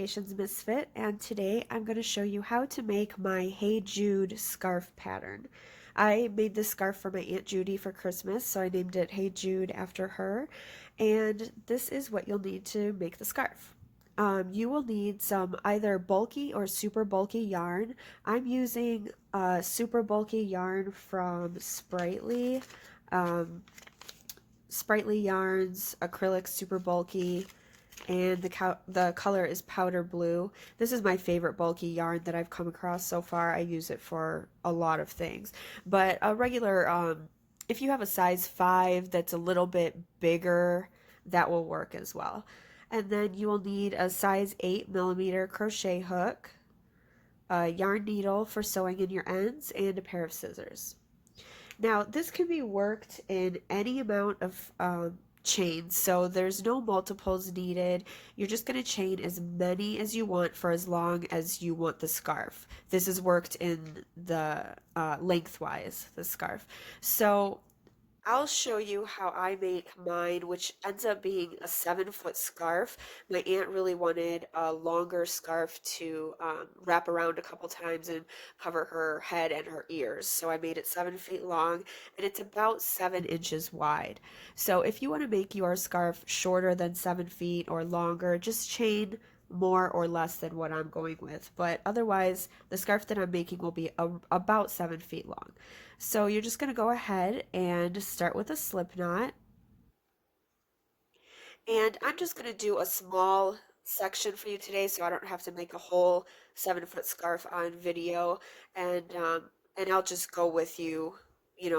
Creations Misfit, and today I'm going to show you how to make my Hey Jude scarf pattern. I made this scarf for my Aunt Judy for Christmas, so I named it Hey Jude after her, and this is what you'll need to make the scarf. You will need some either bulky or super bulky yarn. I'm using super bulky yarn from Sprightly. Um, Sprightly yarns, acrylic super bulky, and the color is powder blue. This is my favorite bulky yarn that I've come across so far. I use it for a lot of things. But a regular, if you have a size 5 that's a little bit bigger, that will work as well. And then you will need a size 8mm crochet hook, a yarn needle for sewing in your ends, and a pair of scissors. Now, this can be worked in any amount of chains, so there's no multiples needed. You're just going to chain as many as you want for as long as you want the scarf. This is worked in the lengthwise, the scarf. So I'll show you how I make mine, which ends up being a 7-foot scarf. My aunt really wanted a longer scarf to wrap around a couple times and cover her head and her ears. So I made it 7 feet long and it's about 7 inches wide. So if you want to make your scarf shorter than 7 feet or longer, just chain more or less than what I'm going with. But otherwise, the scarf that I'm making will be about 7 feet long. So you're just going to go ahead and start with a slip knot. And I'm just going to do a small section for you today so I don't have to make a whole 7-foot scarf on video. And I'll just go with you,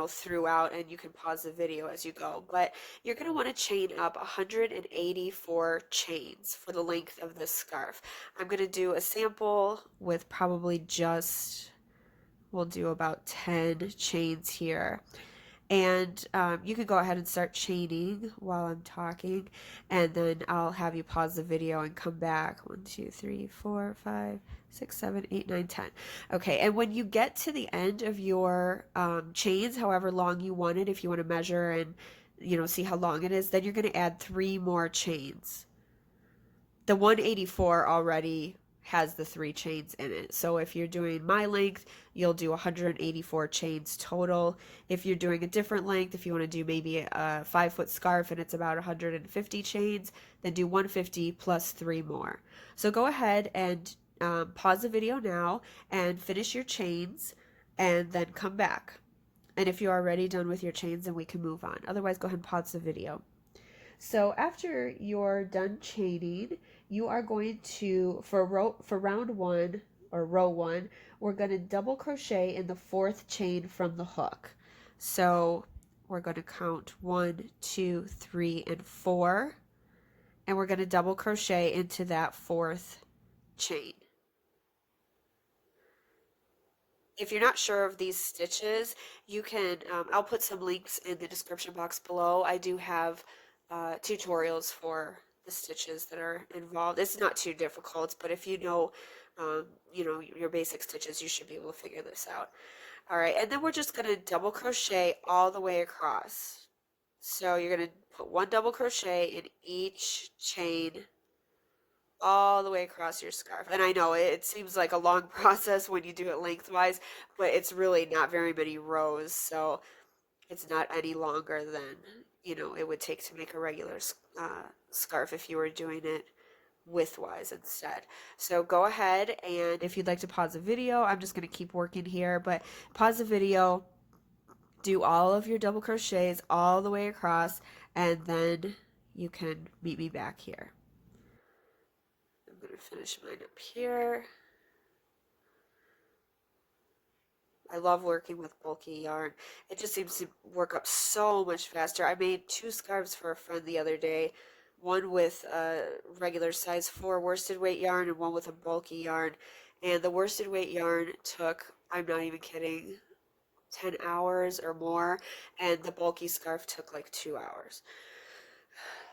throughout, and you can pause the video as you go. But you're going to want to chain up 184 chains for the length of this scarf. I'm going to do a sample with probably just, we'll do about 10 chains here. And you can go ahead and start chaining while I'm talking, and then I'll have you pause the video and come back. 1, 2, 3, 4, 5, 6, 7, 8, 9, 10. Okay, and when you get to the end of your chains, however long you want it, if you want to measure and see how long it is, then you're going to add 3 more chains. The 184 already has the 3 chains in it. So if you're doing my length, you'll do 184 chains total. If you're doing a different length, if you want to do maybe a 5-foot scarf and it's about 150 chains, then do 150 plus 3 more. So go ahead and pause the video now and finish your chains and then come back. And if you're already done with your chains, then we can move on. Otherwise, go ahead and pause the video. So after you're done chaining, you are going to, for round 1 or row 1, we're going to double crochet in the 4th chain from the hook. So we're going to count 1, 2, 3, and 4, and we're going to double crochet into that 4th chain. If you're not sure of these stitches, you can, I'll put some links in the description box below. I do have tutorials for the stitches that are involved. It's not too difficult, but if you know your basic stitches, you should be able to figure this out. All right, and then we're just going to double crochet all the way across. So you're going to put 1 double crochet in each chain all the way across your scarf. And I know it seems like a long process when you do it lengthwise, but it's really not very many rows, so it's not any longer than, it would take to make a regular scarf if you were doing it widthwise instead. So go ahead, and if you'd like to pause the video, I'm just going to keep working here, but pause the video, do all of your double crochets all the way across, and then you can meet me back here. I'm going to finish mine up here. I love working with bulky yarn. It just seems to work up so much faster. I made 2 scarves for a friend the other day, one with a regular size 4 worsted weight yarn and one with a bulky yarn. And the worsted weight yarn took, I'm not even kidding, 10 hours or more, and the bulky scarf took like 2 hours.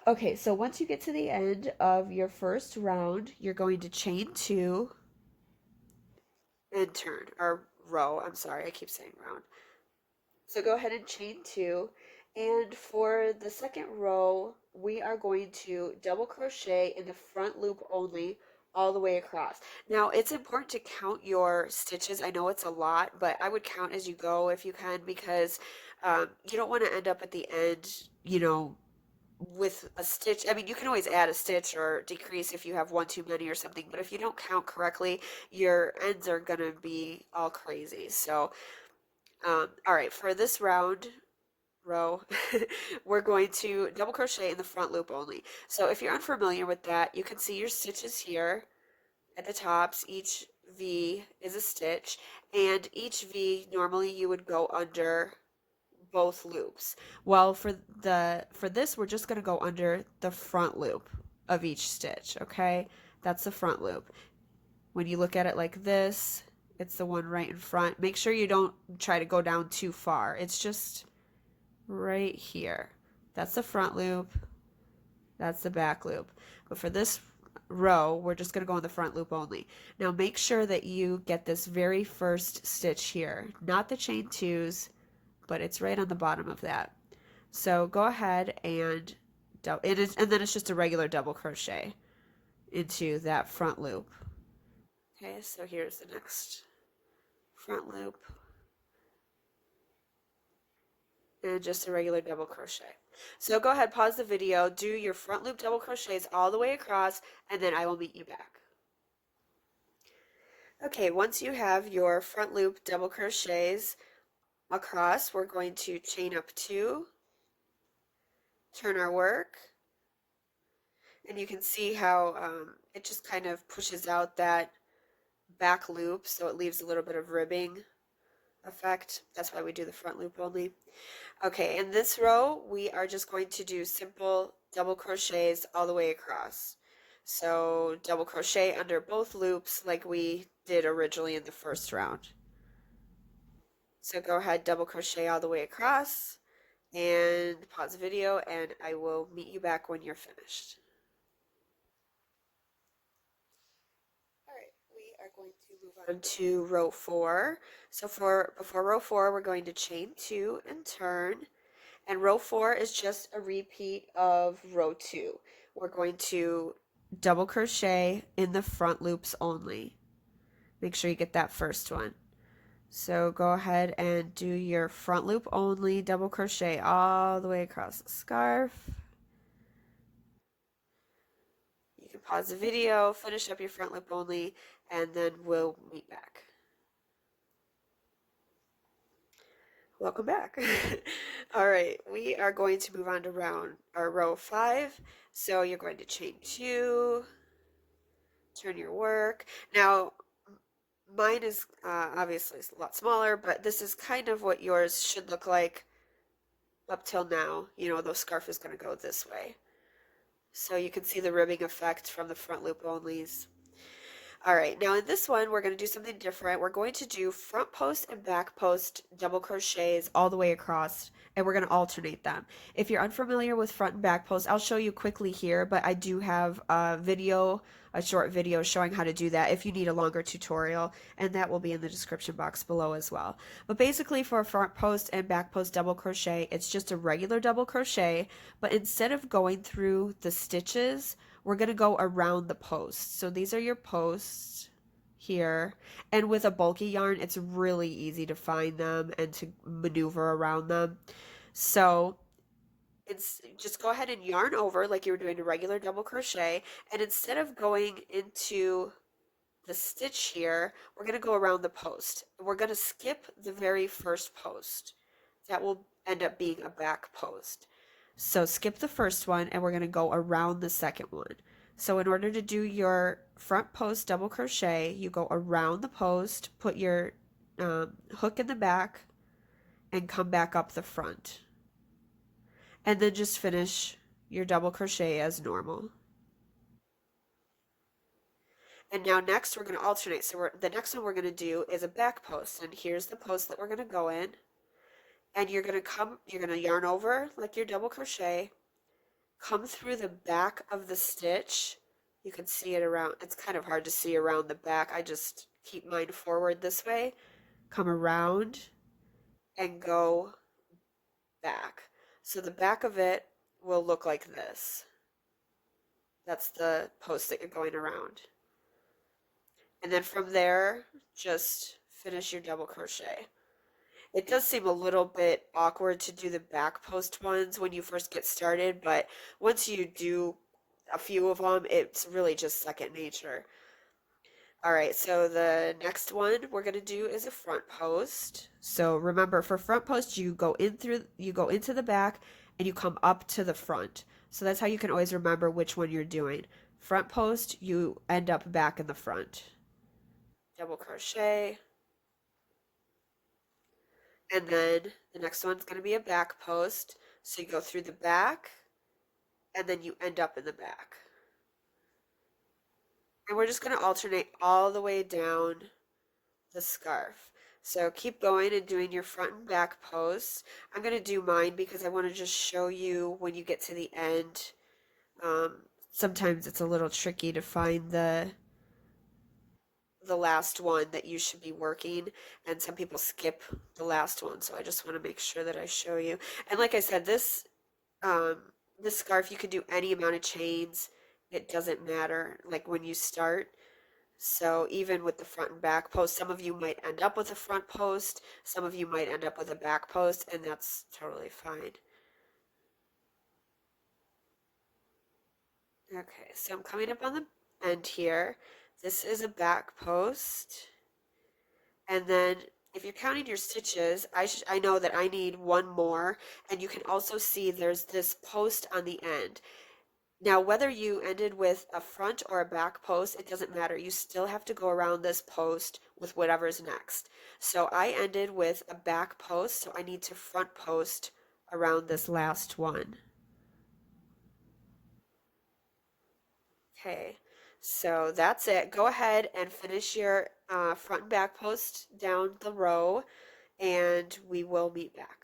Okay, so once you get to the end of your first round, you're going to chain 2 and turn, or row. I'm sorry, I keep saying round. So go ahead and chain 2. And for the second row, we are going to double crochet in the front loop only all the way across. Now, it's important to count your stitches. I know it's a lot, but I would count as you go if you can, because you don't want to end up at the end, with a stitch. I mean, you can always add a stitch or decrease if you have one too many or something, but if you don't count correctly, your ends are gonna be all crazy. So, all right, for this row, we're going to double crochet in the front loop only. So if you're unfamiliar with that, you can see your stitches here at the tops. Each V is a stitch, and each V normally you would go under both loops. Well, for this, we're just going to go under the front loop of each stitch, okay? That's the front loop. When you look at it like this, it's the one right in front. Make sure you don't try to go down too far. It's just right here. That's the front loop. That's the back loop. But for this row, we're just going to go in the front loop only. Now make sure that you get this very first stitch here, not the chain twos, but it's right on the bottom of that. So go ahead and and then it's just a regular double crochet into that front loop. Okay, so here's the next front loop and just a regular double crochet. So go ahead, pause the video, do your front loop double crochets all the way across, and then I will meet you back. Okay, once you have your front loop double crochets across, we're going to chain up 2, turn our work, and you can see how it just kind of pushes out that back loop, so it leaves a little bit of ribbing effect. That's why we do the front loop only. Okay, in this row, we are just going to do simple double crochets all the way across. So double crochet under both loops like we did originally in the first round. So go ahead, double crochet all the way across, and pause the video, and I will meet you back when you're finished. All right, we are going to move on to row 4. So before row 4, we're going to chain 2 and turn. And row 4 is just a repeat of row 2. We're going to double crochet in the front loops only. Make sure you get that first one. So go ahead and do your front loop only double crochet all the way across the scarf. You can pause the video, finish up your front loop only, and then we'll meet back. Welcome back. All right, we are going to move on to row 5. So you're going to chain 2, turn your work. Now, mine is obviously a lot smaller, but this is kind of what yours should look like up till now. The scarf is going to go this way. So you can see the ribbing effect from the front loop onlys. All right, now in this one, we're going to do something different. We're going to do front post and back post double crochets all the way across, and we're going to alternate them. If you're unfamiliar with front and back post, I'll show you quickly here, but I do have a short video showing how to do that if you need a longer tutorial, and that will be in the description box below as well. But basically for a front post and back post double crochet, it's just a regular double crochet, but instead of going through the stitches, we're going to go around the post. So these are your posts here, and with a bulky yarn, it's really easy to find them and to maneuver around them. So it's just go ahead and yarn over like you were doing a regular double crochet, and instead of going into the stitch here, we're going to go around the post. We're going to skip the very first post. That will end up being a back post. So skip the first one, and we're going to go around the second one. So in order to do your front post double crochet, you go around the post, put your hook in the back, and come back up the front. And then just finish your double crochet as normal. And now next we're going to alternate. So the next one we're going to do is a back post. And here's the post that we're going to go in. And you're going to yarn over like your double crochet, come through the back of the stitch. You can see it around, it's kind of hard to see around the back. I just keep mine forward this way, come around and go back. So the back of it will look like this. That's the post that you're going around. And then from there, just finish your double crochet. It does seem a little bit awkward to do the back post ones when you first get started, but once you do a few of them, it's really just second nature. All right, so the next one we're going to do is a front post. So remember, for front post, you go into the back and you come up to the front. So that's how you can always remember which one you're doing. Front post, you end up back in the front. Double crochet, and then the next one's going to be a back post. So you go through the back and then you end up in the back. And we're just going to alternate all the way down the scarf. So keep going and doing your front and back posts. I'm going to do mine because I want to just show you when you get to the end. Sometimes it's a little tricky to find the last one that you should be working, and some people skip the last one, so I just want to make sure that I show you. And like I said, um this scarf, you can do any amount of chains. It doesn't matter like when you start. So even with the front and back post, some of you might end up with a front post, some of you might end up with a back post, and that's totally fine. Okay, so I'm coming up on the end here. This is a back post. And then if you're counting your stitches, I know that I need one more, and you can also see there's this post on the end. Now, whether you ended with a front or a back post, it doesn't matter. You still have to go around this post with whatever's next. So I ended with a back post, so I need to front post around this last one. Okay, so that's it. Go ahead and finish your front and back post down the row, and we will meet back.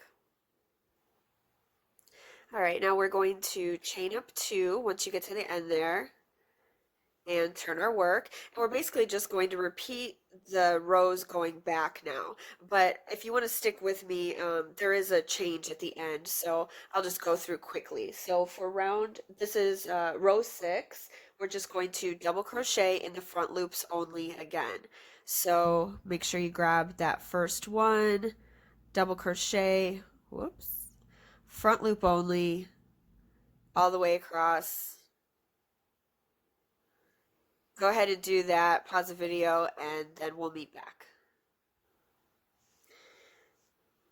All right, now we're going to chain up two once you get to the end there and turn our work. And we're basically just going to repeat the rows going back now. But if you want to stick with me, there is a change at the end, so I'll just go through quickly. So for this is row 6, we're just going to double crochet in the front loops only again. So make sure you grab that first one, double crochet, whoops, front loop only, all the way across. Go ahead and do that, pause the video, and then we'll meet back.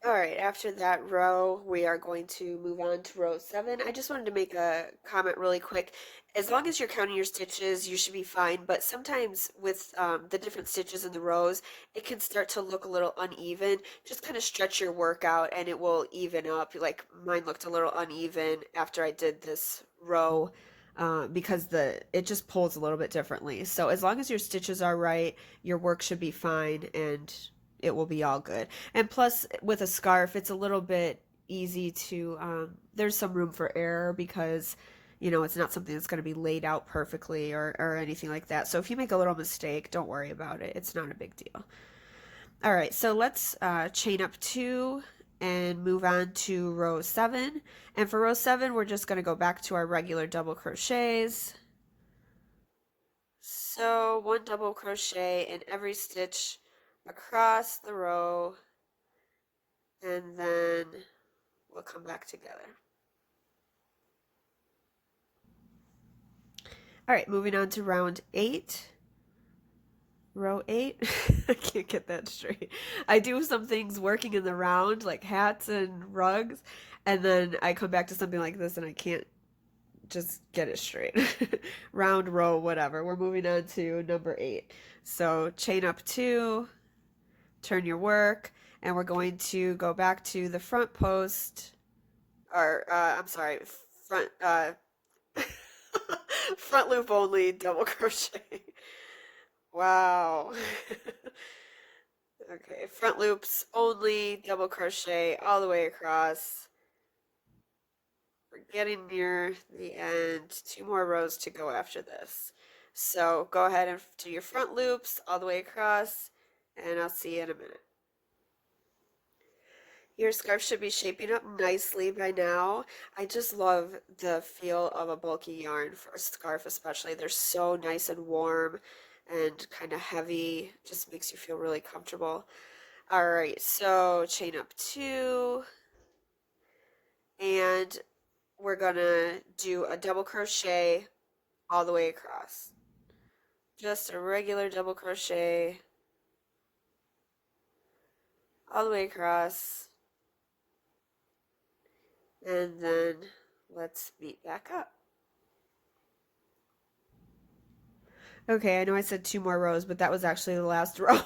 All right, after that row, we are going to move on to row 7. I just wanted to make a comment really quick. As long as you're counting your stitches, you should be fine, but sometimes with the different stitches in the rows, it can start to look a little uneven. Just kind of stretch your work out and it will even up. Like mine looked a little uneven after I did this row. Because it just pulls a little bit differently. So as long as your stitches are right, your work should be fine and it will be all good. And plus, with a scarf, it's a little bit easy to, there's some room for error because, it's not something that's going to be laid out perfectly or anything like that. So if you make a little mistake, don't worry about it. It's not a big deal. All right, so let's chain up 2 and move on to row 7. And for row 7, we're just going to go back to our regular double crochets. So 1 double crochet in every stitch across the row, and then we'll come back together. All right, moving on to round 8. Row 8. I can't get that straight. I do some things working in the round, like hats and rugs, and then I come back to something like this and I can't just get it straight. Round, row, whatever. We're moving on to number 8. So chain up 2, turn your work, and we're going to go back to the front post, or I'm sorry, front front loop only double crochet. Wow. Okay, front loops only double crochet all the way across. We're getting near the end. 2 more rows to go after this. So go ahead and do your front loops all the way across, and I'll see you in a minute. Your scarf should be shaping up nicely by now. I just love the feel of a bulky yarn for a scarf especially. They're so nice and warm. and kind of heavy, just makes you feel really comfortable. All right, so chain up 2, and we're gonna do a double crochet all the way across. Just a regular double crochet all the way across, and then let's meet back up. Okay, I know I said 2 more rows, but that was actually the last row.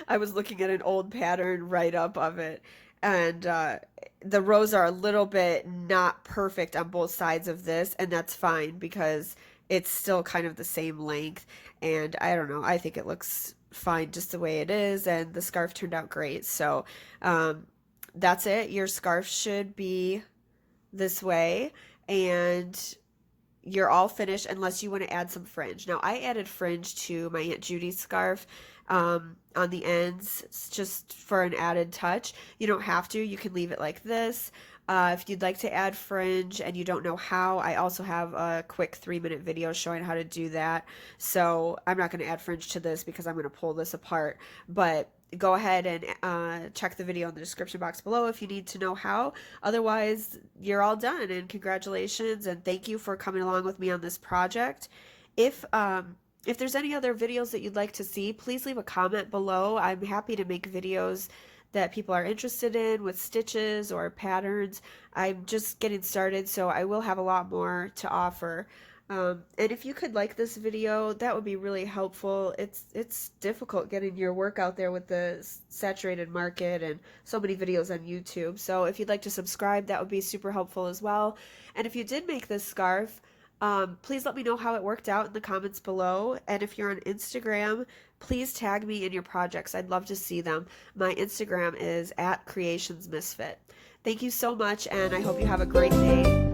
I was looking at an old pattern right up of it, and the rows are a little bit not perfect on both sides of this, and that's fine because it's still kind of the same length, and I don't know, I think it looks fine just the way it is, and the scarf turned out great. So um, that's it. Your scarf should be this way, and you're all finished unless you want to add some fringe. Now, I added fringe to my Aunt Judy's scarf on the ends just for an added touch. You don't have to, you can leave it like this. If you'd like to add fringe and you don't know how, I also have a quick 3-minute video showing how to do that. So I'm not going to add fringe to this because I'm going to pull this apart, but go ahead and check the video in the description box below if you need to know how. Otherwise, you're all done, and congratulations, and thank you for coming along with me on this project. If there's any other videos that you'd like to see, please leave a comment below. I'm happy to make videos that people are interested in with stitches or patterns. I'm just getting started, so I will have a lot more to offer. And if you could like this video, that would be really helpful. It's difficult getting your work out there with the saturated market and so many videos on YouTube. So if you'd like to subscribe, that would be super helpful as well. And if you did make this scarf, please let me know how it worked out in the comments below. And if you're on Instagram, please tag me in your projects. I'd love to see them. My Instagram is @creationsmisfit. Thank you so much, and I hope you have a great day.